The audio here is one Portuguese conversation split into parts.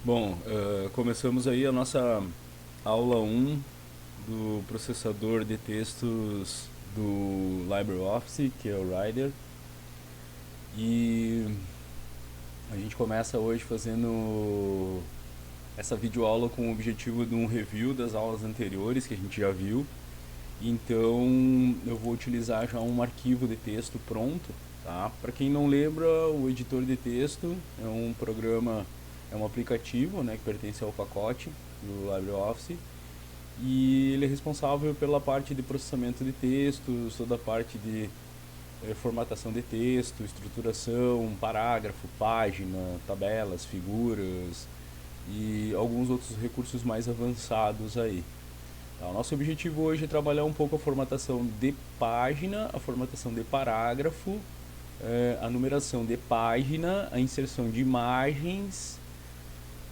Bom, começamos aí a nossa aula 1 do processador de textos do LibreOffice, que é o Rider. E a gente começa hoje fazendo essa videoaula com o objetivo de um review das aulas anteriores que a gente já viu. Então eu vou utilizar já um arquivo de texto pronto, tá? Para quem não lembra, o editor de texto é um programa, é um aplicativo, né, que pertence ao pacote do LibreOffice, e ele é responsável pela parte de processamento de textos, toda a parte de formatação de texto, estruturação, parágrafo, página, tabelas, figuras e alguns outros recursos mais avançados aí. Tá, o nosso objetivo hoje é trabalhar um pouco a formatação de página, a formatação de parágrafo, a numeração de página, a inserção de imagens,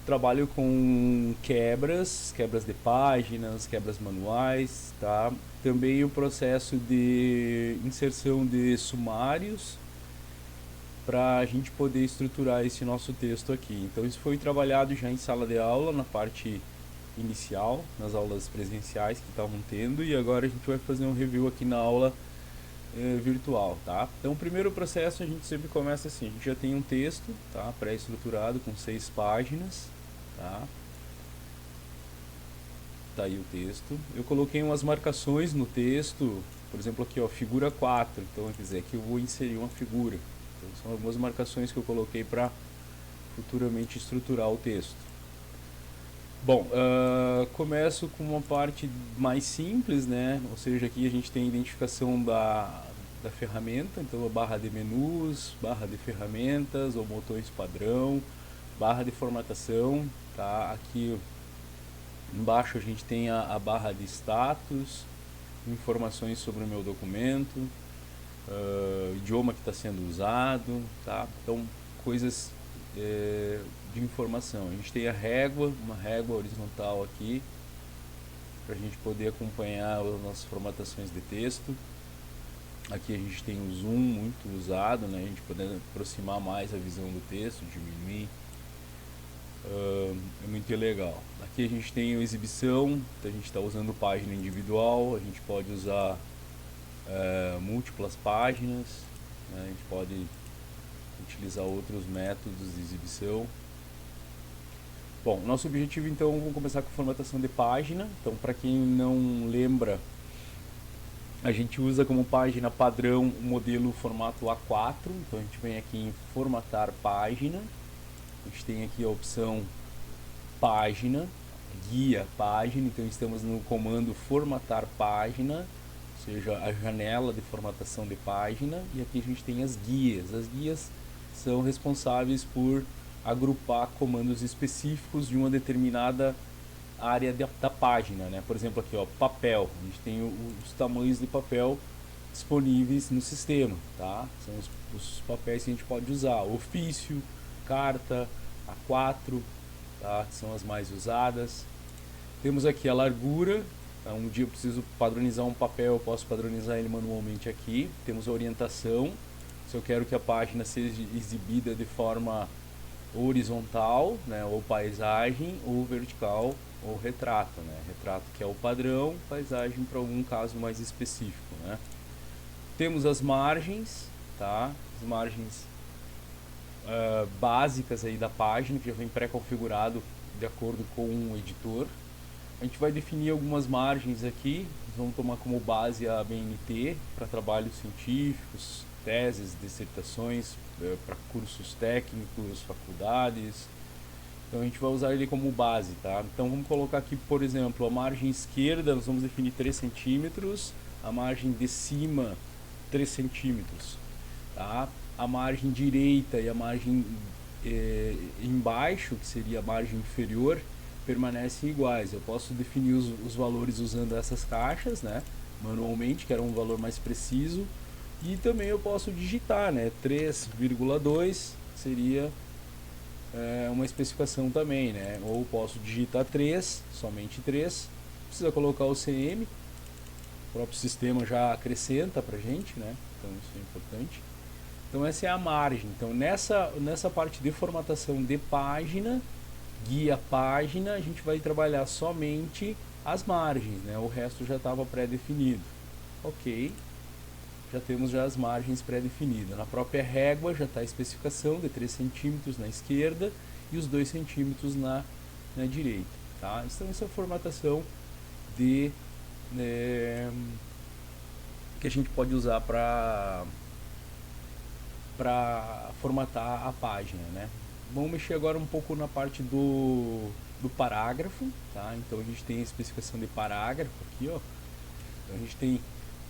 trabalho com quebras de páginas, quebras manuais, tá? Também o processo de inserção de sumários para a gente poder estruturar esse nosso texto aqui. Então isso foi trabalhado já em sala de aula, na parte inicial, nas aulas presenciais que estavam tendo, e agora a gente vai fazer um review aqui na aula virtual, tá? Então o primeiro processo a gente sempre começa assim, a gente já tem um texto, tá, pré-estruturado com 6 páginas, tá? Tá aí o texto. Eu coloquei umas marcações no texto, por exemplo aqui, ó, figura 4, então quer dizer que eu vou inserir uma figura. Então são algumas marcações que eu coloquei para futuramente estruturar o texto. Bom, começo com uma parte mais simples, né? Ou seja, aqui a gente tem a identificação da ferramenta, então a barra de menus, barra de ferramentas ou botões padrão, barra de formatação, tá? Aqui embaixo a gente tem a barra de status, informações sobre o meu documento, idioma que está sendo usado, tá? Então, coisas de informação. A gente tem a régua, uma régua horizontal aqui, para a gente poder acompanhar as nossas formatações de texto. Aqui a gente tem o zoom muito usado, né? A gente poder aproximar mais a visão do texto, diminuir. É muito legal. Aqui a gente tem a exibição, então a gente está usando página individual, a gente pode usar múltiplas páginas, né? A gente pode utilizar outros métodos de exibição. Bom, nosso objetivo então, vamos começar com formatação de página. Então, para quem não lembra, a gente usa como página padrão o modelo formato A4. Então a gente vem aqui em formatar página, a gente tem aqui a opção página, guia página, então estamos no comando formatar página, ou seja, a janela de formatação de página, e aqui a gente tem as guias. As guias são responsáveis por agrupar comandos específicos de uma determinada área da página, né? Por exemplo, aqui, ó, papel. A gente tem os tamanhos de papel disponíveis no sistema, tá? São os papéis que a gente pode usar. Ofício, carta, A4, tá? Que são as mais usadas. Temos aqui a largura. Um dia eu preciso padronizar um papel, eu posso padronizar ele manualmente aqui. Temos a orientação. Se eu quero que a página seja exibida de forma horizontal, né, ou paisagem, ou vertical, ou retrato, né? Retrato que é o padrão, paisagem para algum caso mais específico, né? Temos as margens, tá? As margens básicas aí da página, que já vem pré-configurado de acordo com o editor. A gente vai definir algumas margens aqui, vamos tomar como base a ABNT para trabalhos científicos, teses, dissertações, para cursos técnicos, faculdades. Então a gente vai usar ele como base, tá? Então vamos colocar aqui, por exemplo, a margem esquerda nós vamos definir 3 centímetros, a margem de cima 3 centímetros, tá? A margem direita e a margem embaixo, que seria a margem inferior, permanecem iguais. Eu posso definir os valores usando essas caixas, né, manualmente, que era um valor mais preciso, e também eu posso digitar, né, 3,2 seria uma especificação também, né, ou posso digitar 3, somente 3, precisa colocar o CM, o próprio sistema já acrescenta pra gente, né, então isso é importante. Então essa é a margem. Então nessa parte de formatação de página, guia página, a gente vai trabalhar somente as margens, né? O resto já estava pré-definido. Ok, já temos já as margens pré-definidas. Na própria régua já está a especificação de 3 centímetros na esquerda e os 2 centímetros na direita. Tá? Então essa é a formatação de, que a gente pode usar para formatar a página, né? Vamos mexer agora um pouco na parte do parágrafo, tá? Então a gente tem a especificação de parágrafo aqui, ó. Então a gente tem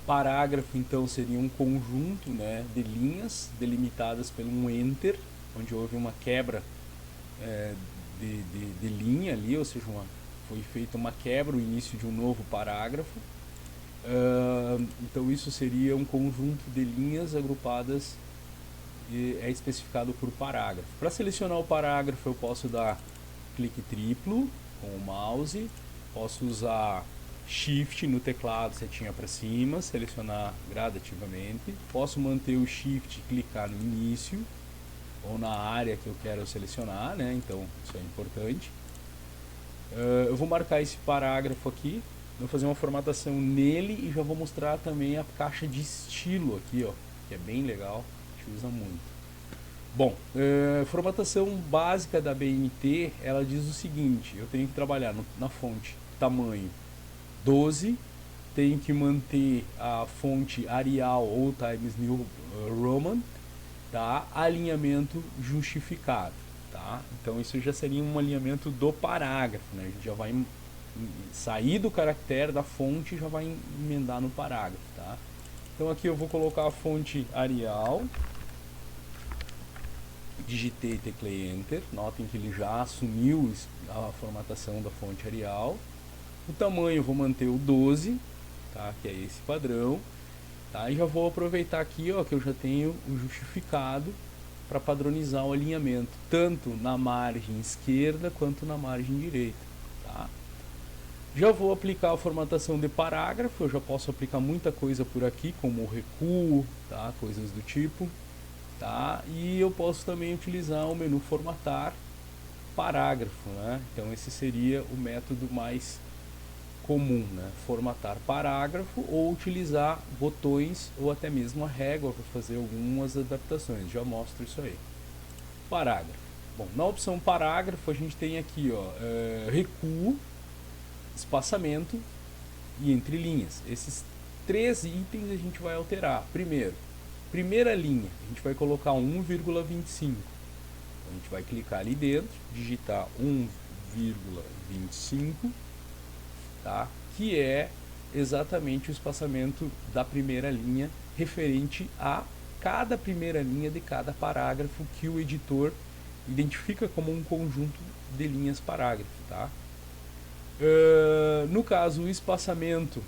parágrafo, então seria um conjunto, né, de linhas delimitadas por um enter, onde houve uma quebra de linha ali, ou seja, foi feita uma quebra, o início de um novo parágrafo. Então isso seria um conjunto de linhas agrupadas e é especificado por parágrafo. Para selecionar o parágrafo eu posso dar clique triplo com o mouse, posso usar Shift no teclado, setinha para cima, selecionar gradativamente, posso manter o Shift e clicar no início ou na área que eu quero selecionar, né? Então isso é importante. Eu vou marcar esse parágrafo aqui, vou fazer uma formatação nele e já vou mostrar também a caixa de estilo aqui, ó, que é bem legal, a gente usa muito. Bom, formatação básica da BNT, ela diz o seguinte: eu tenho que trabalhar na fonte tamanho 12, tenho que manter a fonte Arial ou Times New Roman, tá? Alinhamento justificado, tá? Então isso já seria um alinhamento do parágrafo, né? A gente já vai sair do caractere da fonte e já vai emendar no parágrafo, tá? Então aqui eu vou colocar a fonte Arial, digitei e teclei Enter, notem que ele já assumiu a formatação da fonte Arial. O tamanho eu vou manter o 12, tá? Que é esse padrão, tá? E já vou aproveitar aqui, ó, que eu já tenho o justificado para padronizar o alinhamento, tanto na margem esquerda quanto na margem direita, tá? Já vou aplicar a formatação de parágrafo, eu já posso aplicar muita coisa por aqui, como o recuo, tá? Coisas do tipo, tá? E eu posso também utilizar o menu formatar parágrafo, né? Então esse seria o método mais comum, né? Formatar parágrafo ou utilizar botões ou até mesmo a régua para fazer algumas adaptações. Já mostro isso aí. Parágrafo. Bom, na opção parágrafo a gente tem aqui, ó, recuo, espaçamento e entre linhas. Esses 3 itens a gente vai alterar. Primeiro, primeira linha, a gente vai colocar 1,25. A gente vai clicar ali dentro, digitar 1,25, tá? Que é exatamente o espaçamento da primeira linha referente a cada primeira linha de cada parágrafo que o editor identifica como um conjunto de linhas parágrafo, tá? No caso, o espaçamento,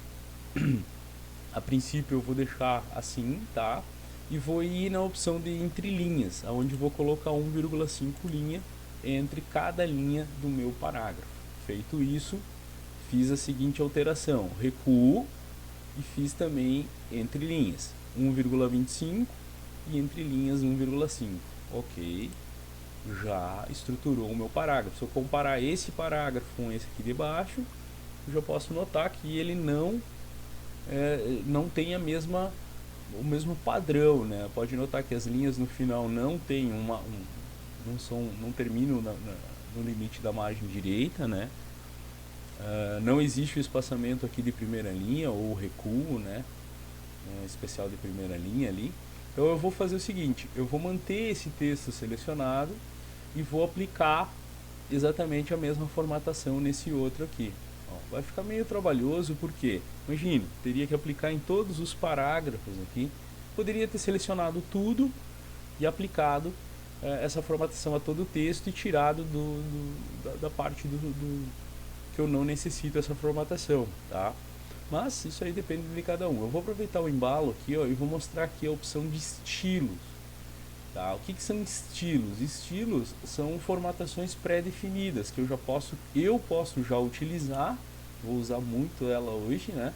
a princípio eu vou deixar assim, tá? E vou ir na opção de entre linhas, onde vou colocar 1,5 linha entre cada linha do meu parágrafo. Feito isso, fiz a seguinte alteração: recuo e fiz também entre linhas 1,25 e entre linhas 1,5. Ok, já estruturou o meu parágrafo. Se eu comparar esse parágrafo com esse aqui de baixo, eu já posso notar que ele não tem o mesmo padrão, né? Pode notar que as linhas no final não tem não terminam no limite da margem direita, né? Não existe o espaçamento aqui de primeira linha ou recuo, né? Especial de primeira linha ali. Então eu vou fazer o seguinte: eu vou manter esse texto selecionado e vou aplicar exatamente a mesma formatação nesse outro aqui. Ó, vai ficar meio trabalhoso porque, imagine, teria que aplicar em todos os parágrafos aqui. Poderia ter selecionado tudo e aplicado essa formatação a todo o texto e tirado da parte que eu não necessito essa formatação, tá? Mas isso aí depende de cada um. Eu vou aproveitar o embalo aqui, ó, e vou mostrar aqui a opção de estilos. Tá? O que são estilos? Estilos são formatações pré-definidas que eu posso já utilizar, vou usar muito ela hoje, né?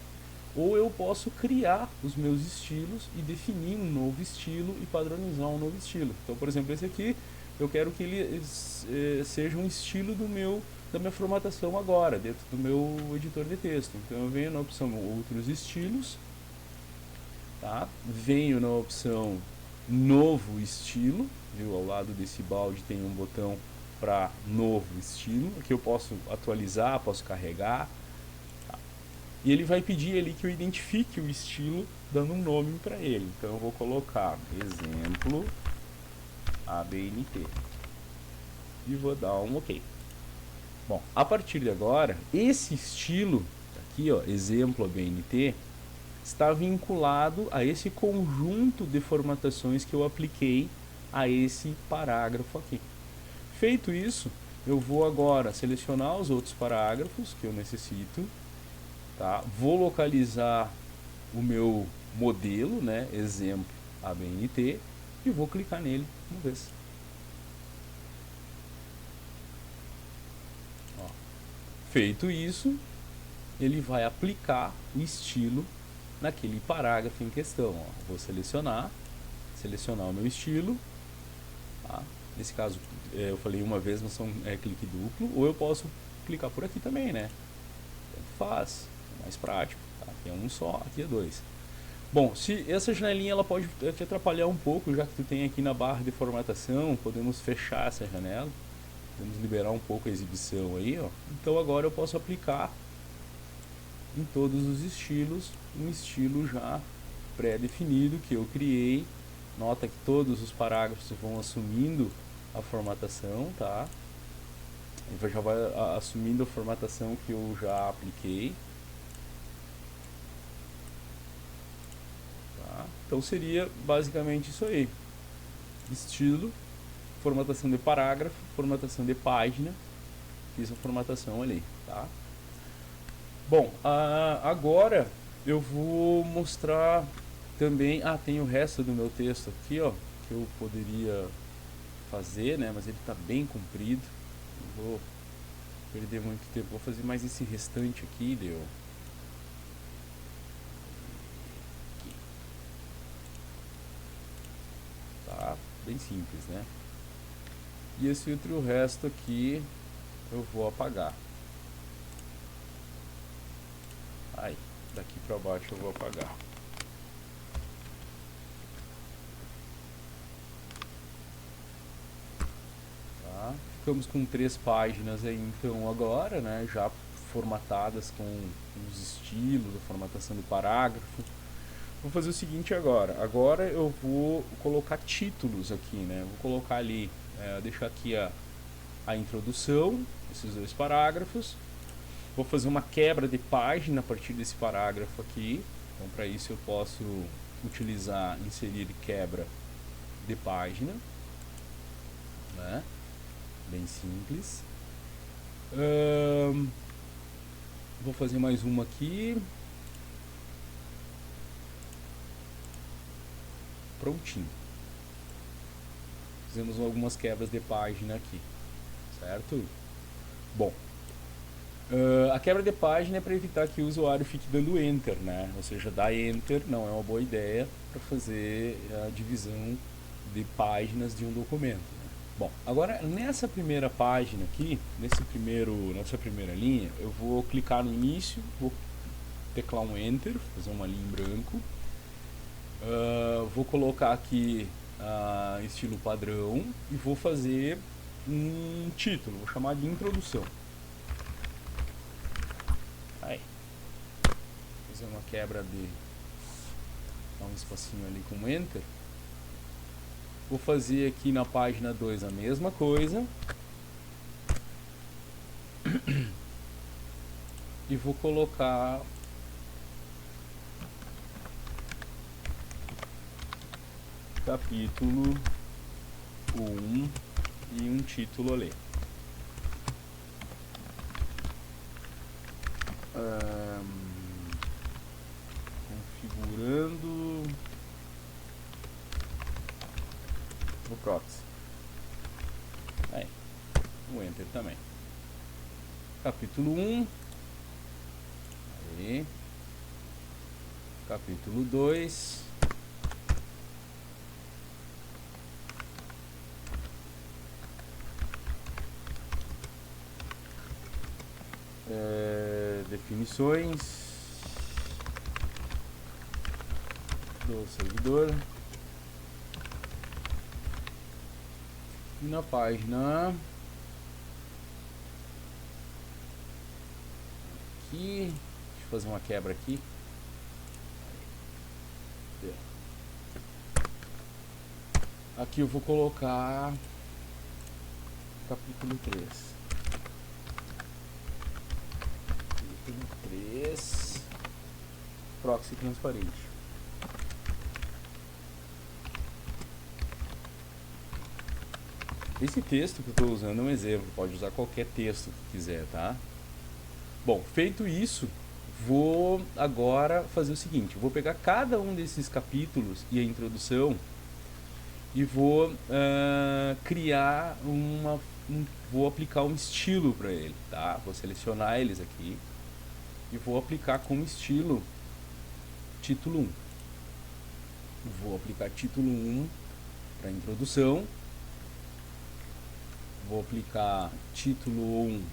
Ou eu posso criar os meus estilos e definir um novo estilo e padronizar um novo estilo. Então, por exemplo, esse aqui eu quero que ele seja um estilo da minha formatação agora, dentro do meu editor de texto. Então eu venho na opção outros estilos, tá? Venho na opção novo estilo, viu? Ao lado desse balde tem um botão para novo estilo, aqui eu posso atualizar, posso carregar, tá? E ele vai pedir ali que eu identifique o estilo dando um nome para ele. Então eu vou colocar exemplo ABNT e vou dar um OK. Bom, a partir de agora, esse estilo aqui, ó, exemplo ABNT, está vinculado a esse conjunto de formatações que eu apliquei a esse parágrafo aqui. Feito isso, eu vou agora selecionar os outros parágrafos que eu necessito, tá? Vou localizar o meu modelo, né, exemplo ABNT, e vou clicar nele uma vez. Ó. Feito isso, ele vai aplicar o estilo naquele parágrafo em questão. Ó. Vou selecionar o meu estilo, tá? Nesse caso eu falei uma vez, mas é clique duplo, ou eu posso clicar por aqui também, né? Tanto faz, é mais prático, tá? Aqui é um só, aqui é dois. Bom, se essa janelinha ela pode te atrapalhar um pouco, já que tu tem aqui na barra de formatação, podemos fechar essa janela, podemos liberar um pouco a exibição aí, ó. Então agora eu posso aplicar em todos os estilos um estilo já pré-definido que eu criei. Nota que todos os parágrafos vão assumindo a formatação, tá? Ele já vai assumindo a formatação que eu já apliquei. Tá? Então seria basicamente isso aí. Estilo, formatação de parágrafo, formatação de página. Fiz a formatação ali, tá? Bom, agora eu vou mostrar também, tem o resto do meu texto aqui, ó, que eu poderia fazer, né, mas ele está bem comprido, não vou perder muito tempo, vou fazer mais esse restante aqui, deu. Aqui. Tá, bem simples, né? E esse outro resto aqui eu vou apagar. Aí, daqui para baixo eu vou apagar. Tá? Ficamos com 3 páginas aí então agora, né? Já formatadas com os estilos, a formatação do parágrafo. Vou fazer o seguinte agora. Agora eu vou colocar títulos aqui, né? Vou colocar ali, deixar aqui a introdução, esses 2 parágrafos. Vou fazer uma quebra de página a partir desse parágrafo aqui. Então, para isso eu posso utilizar inserir quebra de página, né? Bem simples. Vou fazer mais uma aqui. Prontinho. Fizemos algumas quebras de página aqui, certo? Bom. A quebra de página é para evitar que o usuário fique dando Enter, né? Ou seja, dar Enter não é uma boa ideia para fazer a divisão de páginas de um documento. Né? Bom, agora nessa primeira página aqui, nessa primeira linha, eu vou clicar no início, vou teclar um Enter, fazer uma linha em branco. Vou colocar aqui estilo padrão e vou fazer um título, vou chamar de introdução. Aí, fazer uma quebra de dar um espacinho ali com Enter. Vou fazer aqui na página 2 a mesma coisa. E vou colocar capítulo 1 e um título ali. Configurando o proxy. Aí, o Enter também. Capítulo 1. Aí. Capítulo 2. definições do servidor. E na página aqui, deixa eu fazer uma quebra aqui. Aqui eu vou colocar capítulo 3. Capítulo 3, proxy transparente. Esse texto que eu estou usando é um exemplo, pode usar qualquer texto que quiser, tá? Bom, feito isso, vou agora fazer o seguinte, vou pegar cada um desses capítulos e a introdução e vou criar vou aplicar um estilo para ele, tá? Vou selecionar eles aqui e vou aplicar como estilo título 1. Vou aplicar título 1 para introdução. Vou aplicar título 1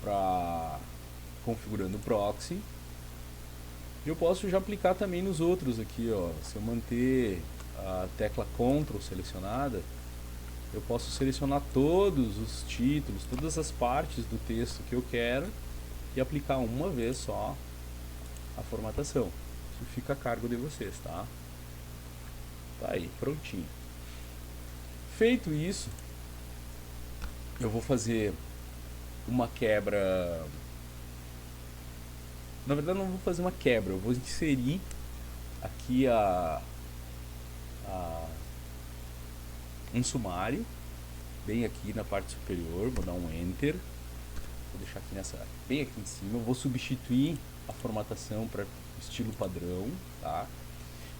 para configurando o proxy. Eu posso já aplicar também nos outros aqui, ó. Se eu manter a tecla Ctrl selecionada, eu posso selecionar todos os títulos, todas as partes do texto que eu quero e aplicar uma vez só a formatação. Isso fica a cargo de vocês, tá? Tá aí, prontinho. Feito isso, eu vou fazer uma quebra. Na verdade, não vou fazer uma quebra, eu vou inserir aqui um sumário, bem aqui na parte superior, vou dar um Enter, vou deixar aqui bem aqui em cima, eu vou substituir a formatação para estilo padrão, tá?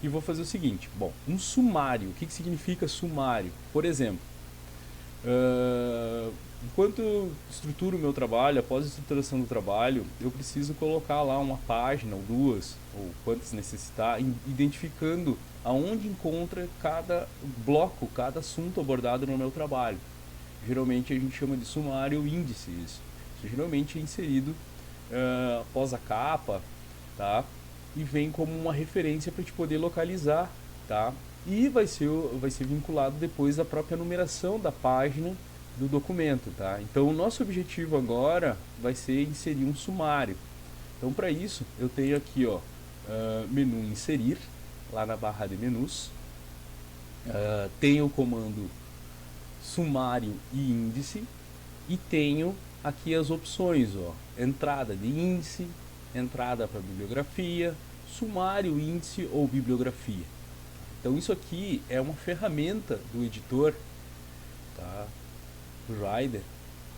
E vou fazer o seguinte, bom, um sumário, o que significa sumário? Por exemplo, enquanto estruturo o meu trabalho, após a estruturação do trabalho, eu preciso colocar lá uma página ou duas, ou quantas necessitar, identificando aonde encontra cada bloco, cada assunto abordado no meu trabalho. Geralmente a gente chama de sumário ou índice isso. Isso geralmente é inserido após a capa, tá? E vem como uma referência para te poder localizar, tá? E vai ser vinculado depois à própria numeração da página do documento, tá? Então o nosso objetivo agora vai ser inserir um sumário. Então para isso eu tenho aqui, ó, menu inserir, lá na barra de menus, tenho o comando sumário e índice e tenho aqui as opções, ó, entrada de índice, entrada para bibliografia, sumário, índice ou bibliografia. Então isso aqui é uma ferramenta do editor, tá, do Rider,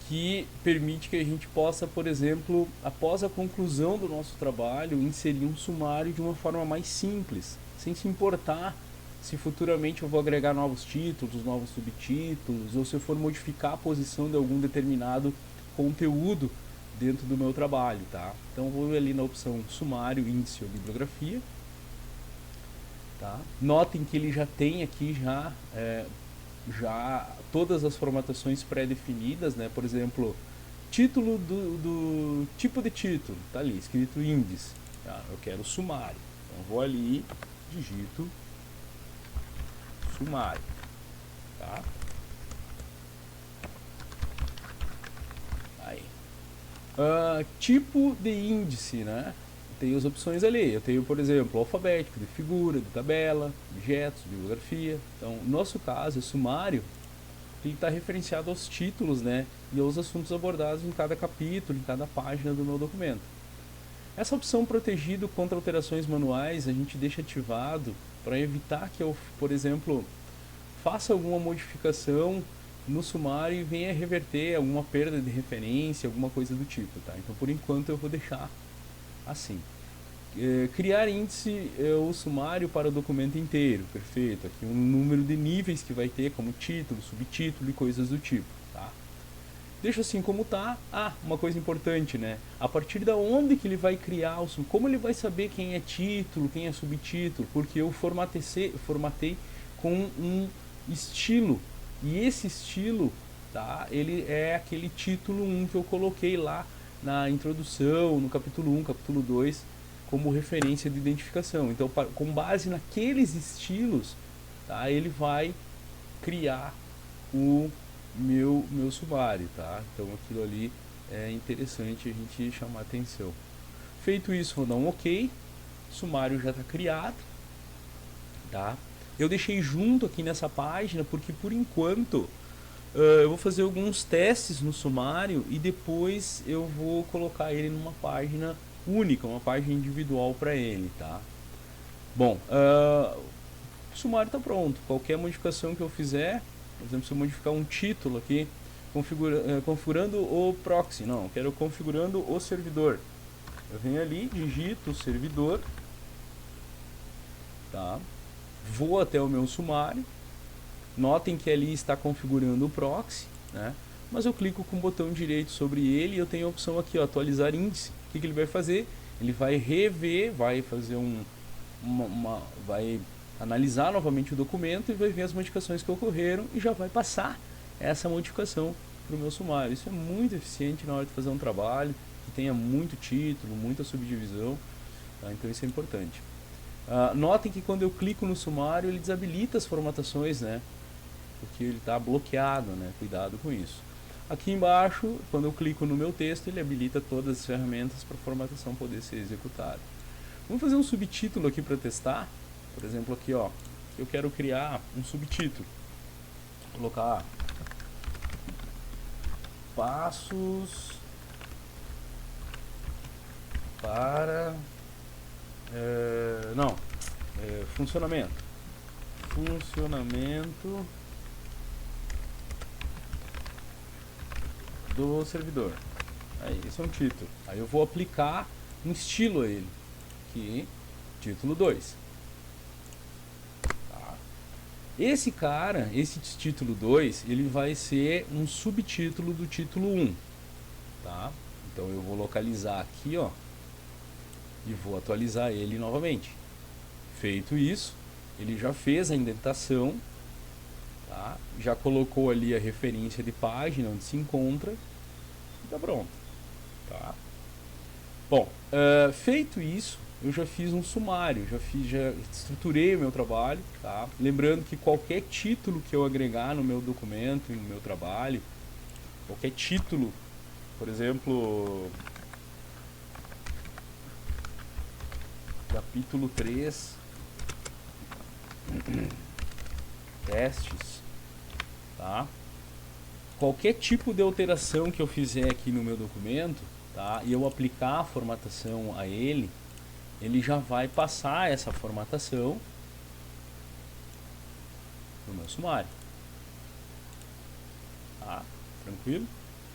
que permite que a gente possa, por exemplo, após a conclusão do nosso trabalho, inserir um sumário de uma forma mais simples, sem se importar se futuramente eu vou agregar novos títulos, novos subtítulos, ou se eu for modificar a posição de algum determinado conteúdo dentro do meu trabalho, tá? Então vou ali na opção sumário, índice ou bibliografia, tá? Notem que ele já tem aqui já todas as formatações pré-definidas, né? Por exemplo, título do tipo de título, tá ali escrito índice, tá? Eu quero sumário, então vou ali, digito sumário, tá? Aí. Tipo de índice, né? Tem as opções ali. Eu tenho, por exemplo, alfabético, de figura, de tabela, objetos, bibliografia. Então, no nosso caso, o sumário tem que estar referenciado aos títulos, né? E aos assuntos abordados em cada capítulo, em cada página do meu documento. Essa opção protegido contra alterações manuais a gente deixa ativado para evitar que eu, por exemplo, faça alguma modificação no sumário e venha reverter alguma perda de referência, alguma coisa do tipo, tá? Então, por enquanto, eu vou deixar assim. Criar índice ou sumário para o documento inteiro, perfeito. Aqui um número de níveis que vai ter, como título, subtítulo e coisas do tipo, tá? Deixa assim como tá. Uma coisa importante, né? A partir da onde que ele vai criar, como ele vai saber quem é título, quem é subtítulo? Porque eu formatei com um estilo, e esse estilo tá? Ele é aquele título 1 que eu coloquei lá na introdução, no capítulo 1, capítulo 2, como referência de identificação. Então, com base naqueles estilos, tá? Ele vai criar o meu sumário, tá? Então aquilo ali é interessante a gente chamar atenção. Feito isso, vou dar um OK. O sumário já está criado, tá? Eu deixei junto aqui nessa página porque por enquanto eu vou fazer alguns testes no sumário e depois eu vou colocar ele numa página única, uma página individual para ele, tá? Bom, o sumário está pronto. Qualquer modificação que eu fizer, por exemplo, se eu modificar um título aqui, configurando o proxy, não, quero configurando o servidor. Eu venho ali, digito o servidor, tá? Vou até o meu sumário. Notem que ali está configurando o proxy, né? Mas eu clico com o botão direito sobre ele e eu tenho a opção aqui, ó, atualizar índice. O que ele vai fazer? Ele vai rever, vai fazer vai analisar novamente o documento e vai ver as modificações que ocorreram e já vai passar essa modificação para o meu sumário. Isso é muito eficiente na hora de fazer um trabalho que tenha muito título, muita subdivisão, tá? Então isso é importante. Notem que quando eu clico no sumário ele desabilita as formatações, né? Porque ele está bloqueado, né? Cuidado com isso. Aqui embaixo, quando eu clico no meu texto, ele habilita todas as ferramentas para a formatação poder ser executada. Vamos fazer um subtítulo aqui para testar. Por exemplo, aqui, ó, eu quero criar um subtítulo. Vou colocar passos para funcionamento do servidor. Aí, esse é um título. Aí eu vou aplicar um estilo a ele, que título 2. Tá. Esse cara, esse título 2, ele vai ser um subtítulo do título 1. Tá? Então eu vou localizar aqui, ó, e vou atualizar ele novamente. Feito isso, ele já fez a indentação, tá? Já colocou ali a referência de página onde se encontra e tá pronto, tá? Bom, feito isso, eu já fiz um sumário, já estruturei o meu trabalho, tá? Lembrando que qualquer título que eu agregar no meu documento, no meu trabalho, qualquer título, por exemplo, capítulo 3, testes, tá? Qualquer tipo de alteração que eu fizer aqui no meu documento, tá? E eu aplicar a formatação a ele, ele já vai passar essa formatação no meu sumário, tá? Tranquilo?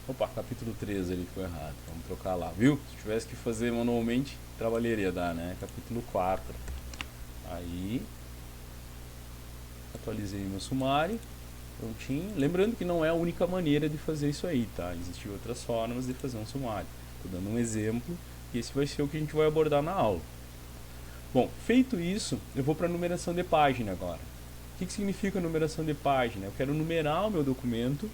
Opa, capítulo 3 ali ficou errado, vamos trocar lá, viu? Se tivesse que fazer manualmente, trabalharia dar, né? Capítulo 4. Aí atualizei meu sumário, prontinho. Lembrando que não é a única maneira de fazer isso aí, tá? Existem outras formas de fazer um sumário. Estou dando um exemplo e esse vai ser o que a gente vai abordar na aula. Bom, feito isso, eu vou para a numeração de página agora. O que significa numeração de página? Eu quero numerar o meu documento,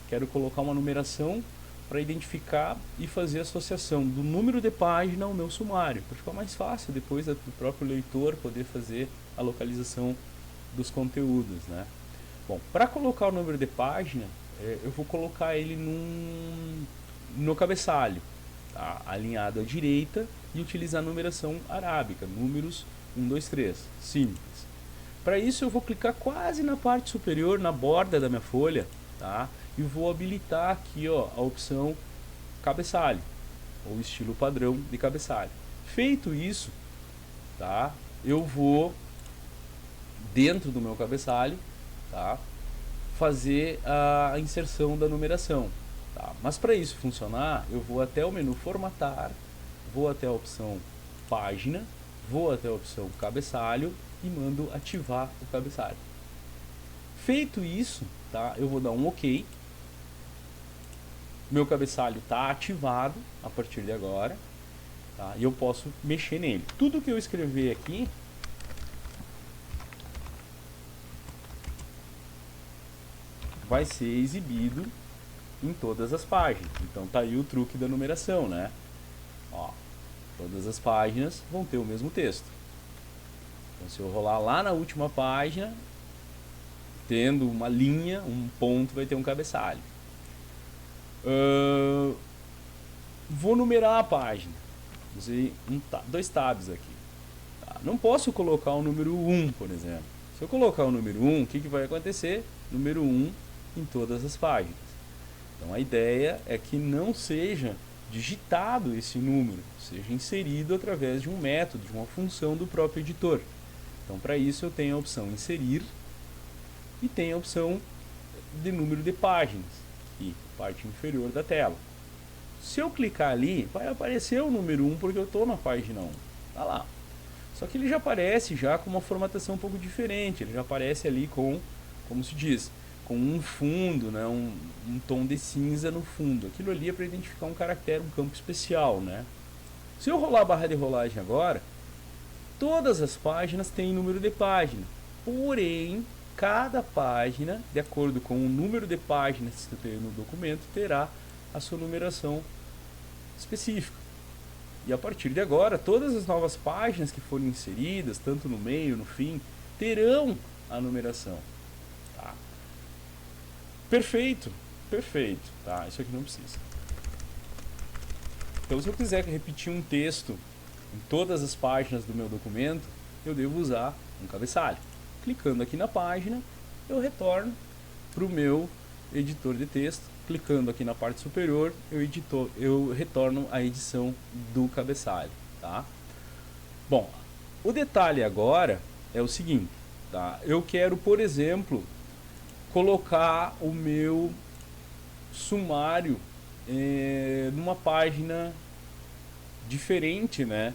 quero colocar uma numeração para identificar e fazer a associação do número de página ao meu sumário, para ficar mais fácil depois do próprio leitor poder fazer a localização dos conteúdos, né? Bom, para colocar o número de página, eu vou colocar ele no cabeçalho, tá? Alinhado à direita e utilizar a numeração arábica, números 1, 2, 3, simples. Para isso eu vou clicar quase na parte superior, na borda da minha folha, tá? E vou habilitar aqui, ó, a opção cabeçalho, ou estilo padrão de cabeçalho. Feito isso, tá? Eu vou dentro do meu cabeçalho, tá? Fazer a inserção da numeração, tá? Mas para isso funcionar, eu vou até o menu formatar, vou até a opção página, vou até a opção cabeçalho e mando ativar o cabeçalho. Feito isso, tá? Eu vou dar um OK. Meu cabeçalho está ativado a partir de agora, tá? E eu posso mexer nele. Tudo que eu escrever aqui vai ser exibido em todas as páginas. Então tá aí o truque da numeração, né? Ó, todas as páginas vão ter o mesmo texto. Então se eu rolar lá na última página, tendo uma linha, um ponto, vai ter um cabeçalho. Vou numerar a página. Usei dois tabs aqui. Tá? Não posso colocar o número 1, por exemplo. Se eu colocar o número 1, o que vai acontecer? Número 1 em todas as páginas. Então a ideia é que não seja digitado esse número, seja inserido através de um método, de uma função do próprio editor. Então para isso eu tenho a opção inserir e tenho a opção de número de páginas, aqui, parte inferior da tela. Se eu clicar ali, vai aparecer o número 1 porque eu estou na página 1. Tá lá. Só que ele já aparece já com uma formatação um pouco diferente. Ele já aparece ali com, como se diz, com um fundo, né, um tom de cinza no fundo. Aquilo ali é para identificar um caractere, um campo especial, né? Se eu rolar a barra de rolagem agora, todas as páginas têm número de página. Porém, cada página, de acordo com o número de páginas que eu tenho no documento, terá a sua numeração específica. E a partir de agora, todas as novas páginas que forem inseridas, tanto no meio, no fim, terão a numeração. Tá? Perfeito, perfeito. Tá? Isso aqui não precisa. Então, se eu quiser repetir um texto em todas as páginas do meu documento, eu devo usar um cabeçalho. Clicando aqui na página, eu retorno para o meu editor de texto. Clicando aqui na parte superior, eu retorno a edição do cabeçalho. Tá? Bom, o detalhe agora é o seguinte. Tá? Eu quero, por exemplo, colocar o meu sumário numa página diferente, né,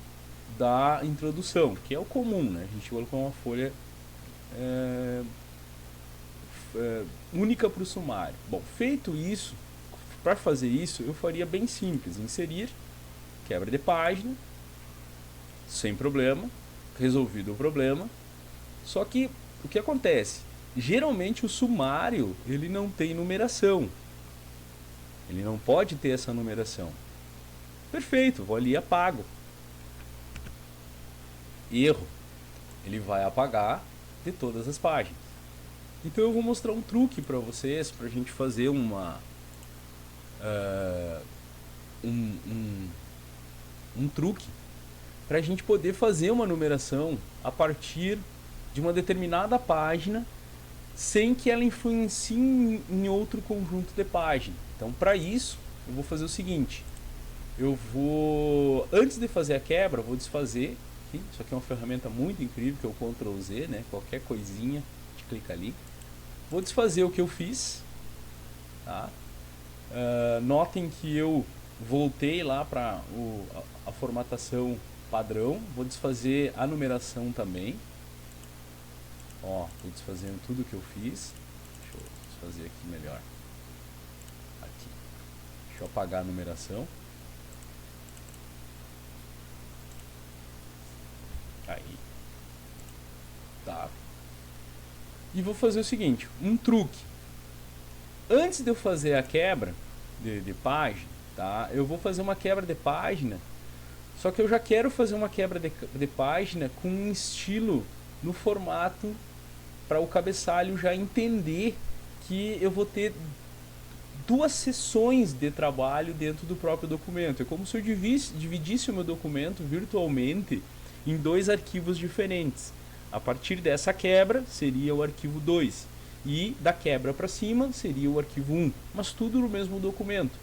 da introdução, que é o comum, né? A gente colocou uma folha única para o sumário. Bom, feito isso, para fazer isso, eu faria bem simples: inserir, quebra de página, sem problema, resolvido o problema. Só que o que acontece? Geralmente o sumário ele não tem numeração, ele não pode ter essa numeração. Perfeito, vou ali e apago. Erro, ele vai apagar de todas as páginas. Então eu vou mostrar um truque para vocês, para a gente fazer um truque para a gente poder fazer uma numeração a partir de uma determinada página sem que ela influencie em outro conjunto de páginas. Então, para isso, eu vou fazer o seguinte: eu vou, antes de fazer a quebra, eu vou desfazer. Isso aqui é uma ferramenta muito incrível, que é o Ctrl Z, né? Qualquer coisinha, a gente clica ali. Vou desfazer o que eu fiz. Tá? Notem que eu voltei lá para a formatação padrão. Vou desfazer a numeração também. Ó, estou desfazendo tudo que eu fiz. Deixa eu desfazer aqui melhor. Aqui. Deixa eu apagar a numeração. Aí. Tá. E vou fazer o seguinte, um truque. Antes de eu fazer a quebra de página, tá? Eu vou fazer uma quebra de página, só que eu já quero fazer uma quebra de página com um estilo no formato para o cabeçalho já entender que eu vou ter duas sessões de trabalho dentro do próprio documento. É como se eu dividisse o meu documento virtualmente em dois arquivos diferentes. A partir dessa quebra seria o arquivo 2 e da quebra para cima seria o arquivo 1, mas tudo no mesmo documento.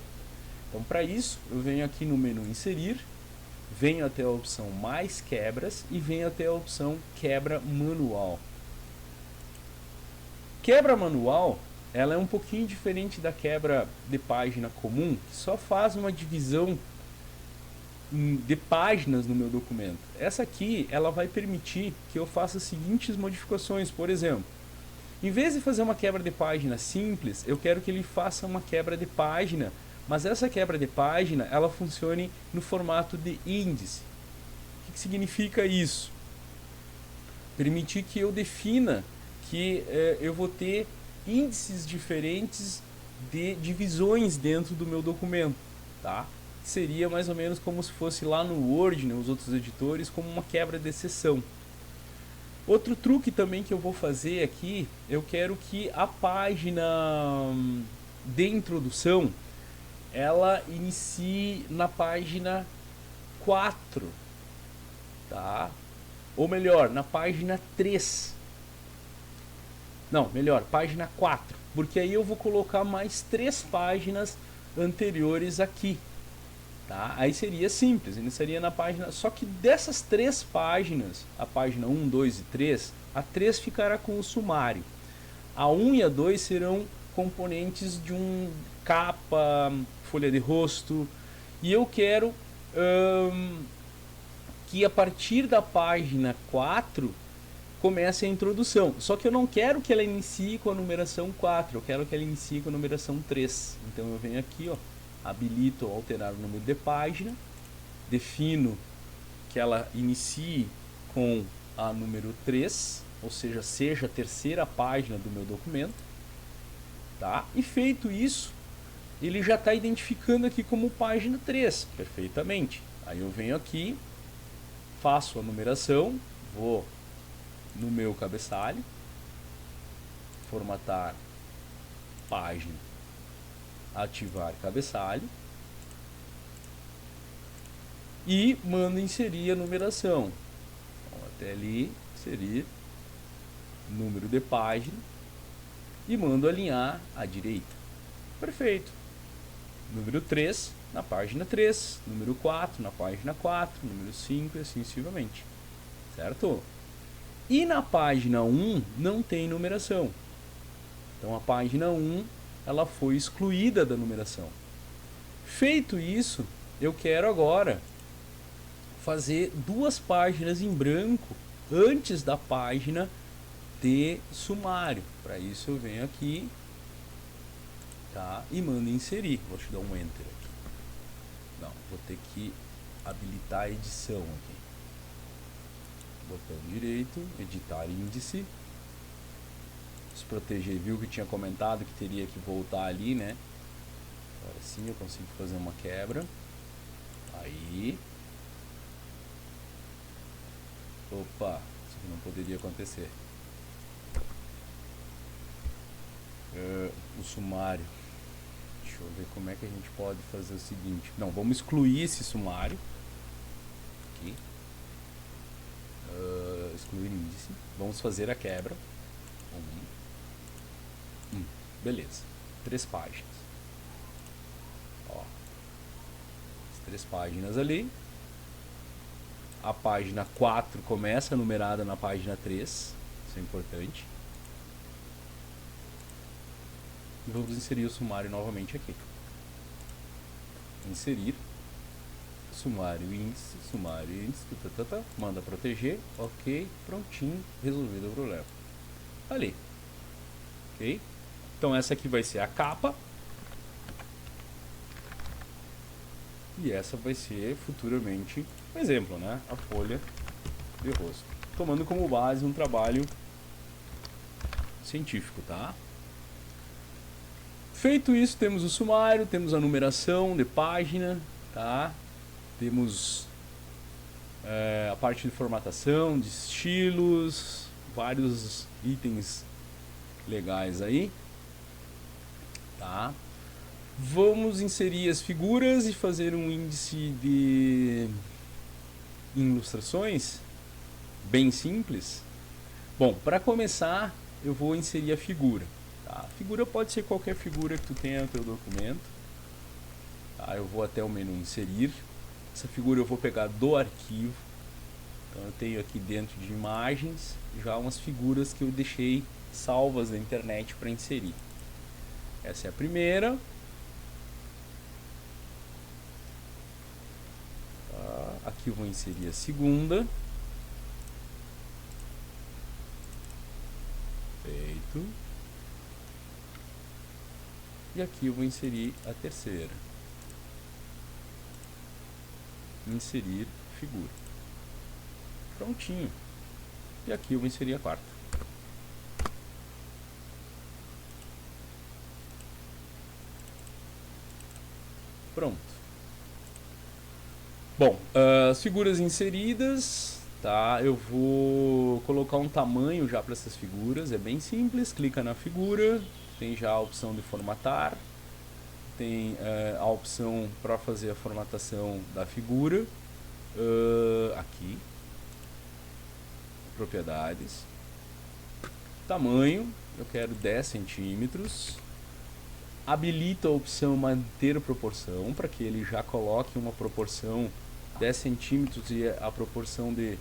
Então, para isso, eu venho aqui no menu inserir, venho até a opção mais quebras e venho até a opção quebra manual. Quebra manual, ela é um pouquinho diferente da quebra de página comum, que só faz uma divisão de páginas no meu documento. Essa aqui, ela vai permitir que eu faça as seguintes modificações. Por exemplo, em vez de fazer uma quebra de página simples, eu quero que ele faça uma quebra de página, mas essa quebra de página, ela funcione no formato de índice. O que significa isso? Permitir que eu defina que eu vou ter índices diferentes de divisões dentro do meu documento, tá? Seria mais ou menos como se fosse lá no Word, né, os outros editores, como uma quebra de exceção. Outro truque também que eu vou fazer aqui, eu quero que a página de introdução, ela inicie na página 4, tá? Ou melhor, na página 3. Não, melhor, página 4, porque aí eu vou colocar mais 3 páginas anteriores aqui, tá? Aí seria simples, iniciaria na página, só que dessas 3 páginas, a página 1, 2 e 3, a 3 ficará com o sumário. A 1 e a 2 serão componentes de um capa, folha de rosto, e eu quero que a partir da página 4 comece a introdução. Só que eu não quero que ela inicie com a numeração 4, eu quero que ela inicie com a numeração 3. Então eu venho aqui, ó, habilito alterar o número de página, defino que ela inicie com a número 3, ou seja a terceira página do meu documento, tá? E feito isso, ele já está identificando aqui como página 3, perfeitamente. Aí eu venho aqui, faço a numeração, vou no meu cabeçalho, formatar página, ativar cabeçalho e mando inserir a numeração. Então, até ali, inserir número de página e mando alinhar à direita. Perfeito. Número 3 na página 3, número 4 na página 4, número 5 e assim sucessivamente. Certo? E na página 1 não tem numeração. Então a página 1 ela foi excluída da numeração. Feito isso, eu quero agora fazer 2 páginas em branco antes da página de sumário. Para isso eu venho aqui, tá, e mando inserir. Vou te dar um enter aqui. Não, vou ter que habilitar a edição aqui. Botão direito, editar índice. Se proteger, viu que tinha comentado que teria que voltar ali, né? Agora sim eu consigo fazer uma quebra. Aí. Opa, isso aqui não poderia acontecer. O sumário. Deixa eu ver como é que a gente pode fazer o seguinte. Não, vamos excluir esse sumário. Aqui. Excluir índice. Vamos fazer a quebra. Beleza. 3 páginas. Ó. As 3 páginas ali. A página 4 começa numerada na página 3. Isso é importante. E vamos inserir o sumário novamente aqui. Inserir. Sumário índice, manda proteger, ok, prontinho, resolvido o problema. Ali. Ok? Então essa aqui vai ser a capa. E essa vai ser futuramente um exemplo, né? A folha de rosto. Tomando como base um trabalho científico, tá? Feito isso, temos o sumário, temos a numeração de página, tá? Temos a parte de formatação, de estilos, vários itens legais aí, tá? Vamos inserir as figuras e fazer um índice de ilustrações bem simples. Bom, para começar, eu vou inserir a figura. Tá? A figura pode ser qualquer figura que tu tenha no teu documento. Tá? Eu vou até o menu inserir. Essa figura eu vou pegar do arquivo. Então eu tenho aqui dentro de imagens já umas figuras que eu deixei salvas na internet para inserir. Essa é a primeira. Tá? Aqui eu vou inserir a segunda. Feito. E aqui eu vou inserir a terceira. Inserir figura. Prontinho. E aqui eu vou inserir a quarta. Pronto. Bom, as figuras inseridas, tá? Eu vou colocar um tamanho já para essas figuras, é bem simples, clica na figura, tem já a opção de formatar, tem a opção para fazer a formatação da figura, aqui, propriedades, tamanho, eu quero 10 centímetros, habilito a opção manter proporção, para que ele já coloque uma proporção 10 centímetros e a proporção de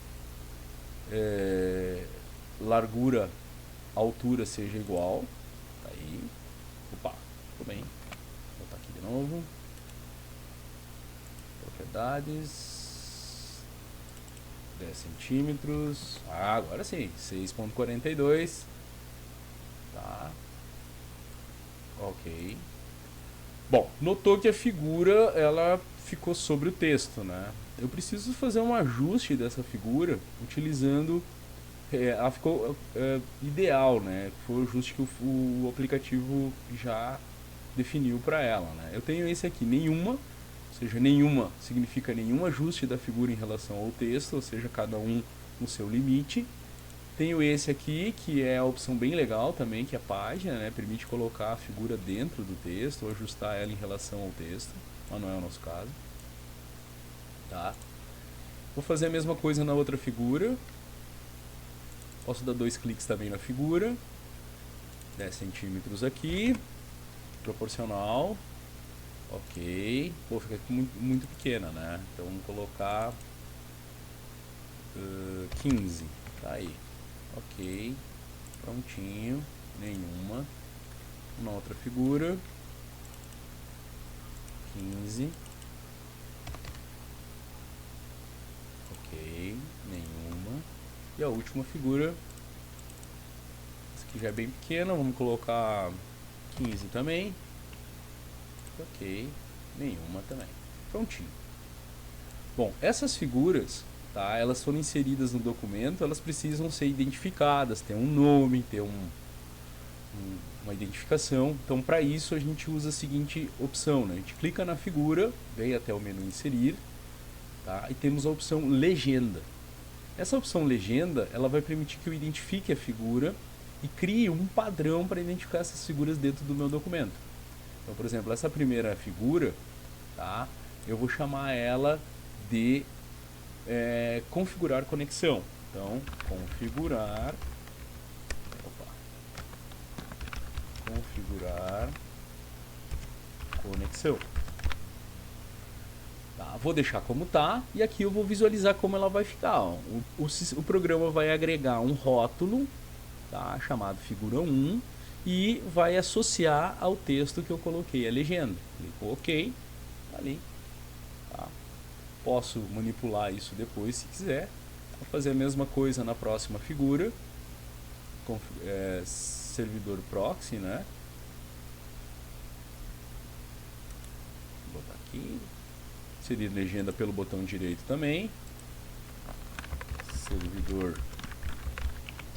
largura, altura seja igual. Tá aí. Opa, ficou bem. Vou botar aqui de novo. Propriedades. 10 centímetros. Ah, agora sim. 6,42. Tá. Ok. Bom, notou que a figura ela ficou sobre o texto, né? Eu preciso fazer um ajuste dessa figura utilizando ela ficou ideal, né? Foi o ajuste que o aplicativo já definiu para ela, né? Eu tenho esse aqui, nenhuma, ou seja, nenhuma significa nenhum ajuste da figura em relação ao texto, ou seja, cada um no seu limite. Tenho esse aqui, que é a opção bem legal também, que é a página, né? Permite colocar a figura dentro do texto ou ajustar ela em relação ao texto, mas não é o nosso caso. Tá? Vou fazer a mesma coisa na outra figura. Posso dar 2 cliques também na figura. 10 centímetros aqui. Proporcional. Ok. Pô, fica muito pequena, né? Então vamos colocar 15. Tá aí. Ok. Prontinho. Nenhuma. Na outra figura. 15. Ok. Nenhuma. E a última figura. Essa aqui já é bem pequena. Vamos colocar 15 também. Ok. Nenhuma também. Prontinho. Bom, essas figuras, tá, elas foram inseridas no documento, elas precisam ser identificadas, ter um nome, ter uma identificação. Então, para isso, a gente usa a seguinte opção, né? A gente clica na figura, vem até o menu inserir, tá? E temos a opção legenda. Essa opção legenda, ela vai permitir que eu identifique a figura e crie um padrão para identificar essas figuras dentro do meu documento. Então, por exemplo, essa primeira figura, tá? Eu vou chamar ela de configurar conexão. Então, configurar conexão. Tá, vou deixar como tá e aqui eu vou visualizar como ela vai ficar. Ó. O programa vai agregar um rótulo, tá, chamado figura 1 e vai associar ao texto que eu coloquei a legenda. Clico OK, tá ali. Tá. Posso manipular isso depois se quiser. Vou fazer a mesma coisa na próxima figura. Servidor proxy, né? Vou botar aqui. Inserir legenda pelo botão direito também. Servidor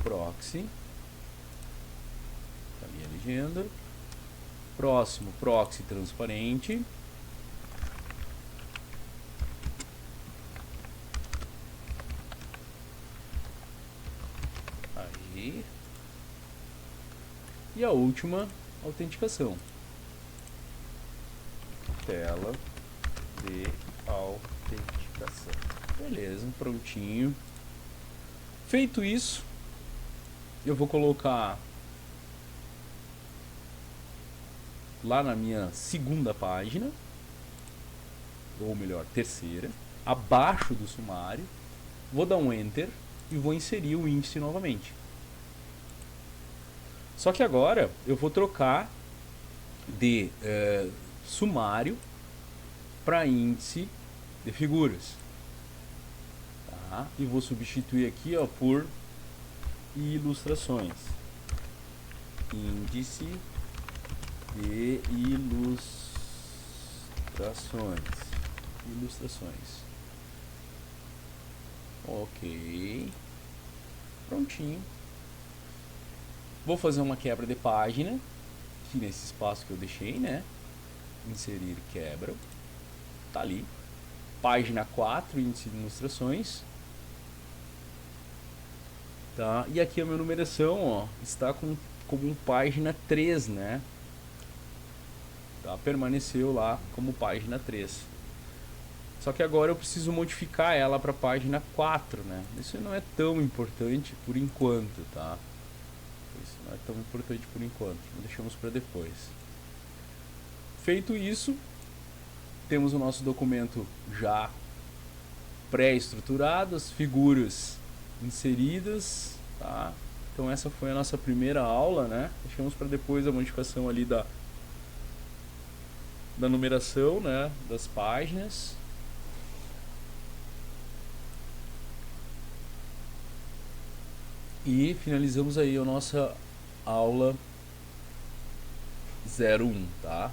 proxy. Tá ali a legenda. Próximo, proxy transparente. Aí. E a última, autenticação. Tela de autenticação. Beleza, prontinho. Feito isso, eu vou colocar lá na minha segunda página, ou melhor, terceira, abaixo do sumário, vou dar um Enter e vou inserir o índice novamente. Só que agora eu vou trocar de sumário para índice de figuras. Tá? E vou substituir aqui, ó, por ilustrações. Índice de ilustrações. Ok. Prontinho. Vou fazer uma quebra de página aqui nesse espaço que eu deixei, né? Inserir quebra. tá ali. Página 4, índice de ilustrações. Tá? E aqui a minha numeração, ó, está como página 3, né? Tá? Permaneceu lá como página 3. Só que agora eu preciso modificar ela para página 4, né? Isso não é tão importante por enquanto, tá? Isso não é tão importante por enquanto. Deixamos para depois. Feito isso, temos o nosso documento já pré-estruturado, as figuras inseridas, tá? Então essa foi a nossa primeira aula, né? Deixamos para depois a modificação ali da numeração, né, das páginas. E finalizamos aí a nossa aula 01, tá?